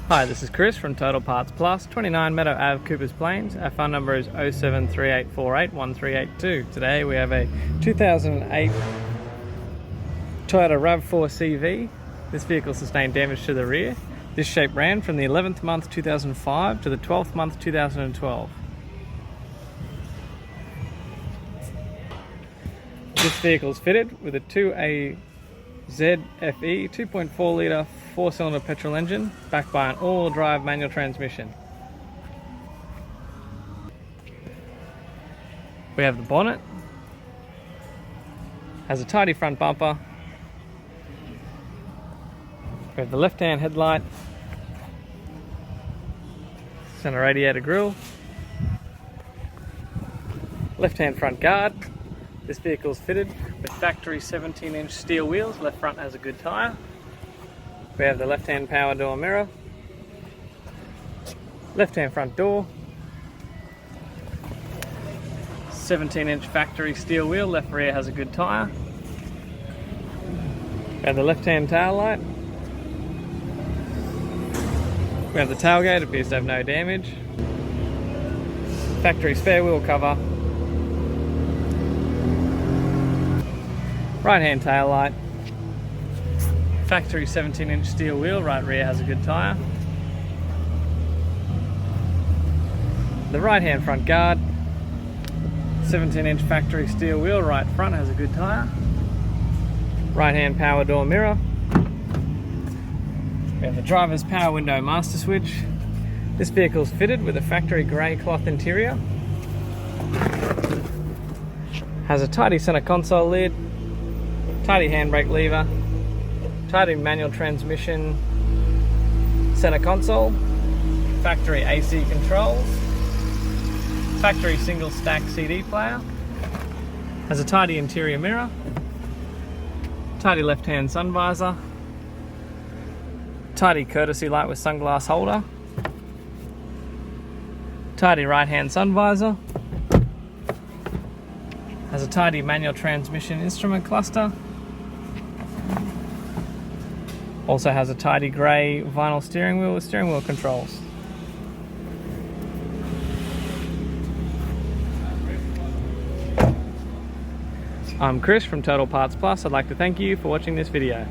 Hi, this is Chris from Total Parts Plus, 29 Meadow Ave Coopers Plains. Our phone number is 0738481382. Today we have a 2008 Toyota RAV4 CV. This vehicle sustained damage to the rear. This shape ran from the 11th month 2005 to the 12th month 2012. This vehicle is fitted with a 2A ZED FE 2.4 litre 4-cylinder petrol engine backed by an all-wheel drive manual transmission. We have the bonnet, has a tidy front bumper, we have the left-hand headlight, center radiator grille, left-hand front guard. This vehicle is fitted with factory 17-inch steel wheels. Left front has a good tyre. We have the left-hand power door mirror, left-hand front door, 17-inch factory steel wheel. Left rear has a good tyre. We have the left-hand tail light. We have the tailgate, appears to have no damage. Factory spare wheel cover. Right hand tail light, factory 17-inch steel wheel, right rear has a good tyre. The right hand front guard, 17-inch factory steel wheel, right front has a good tyre. Right hand power door mirror. We have the driver's power window master switch. This vehicle is fitted with a factory grey cloth interior. Has a tidy centre console lid, tidy handbrake lever, tidy manual transmission, center console, factory AC controls, factory single stack CD player, has a tidy interior mirror, tidy left hand sun visor, tidy courtesy light with sunglass holder, tidy right hand sun visor, has a tidy manual transmission instrument cluster. Also has a tidy grey vinyl steering wheel with steering wheel controls. I'm Chris from Total Parts Plus. I'd like to thank you for watching this video.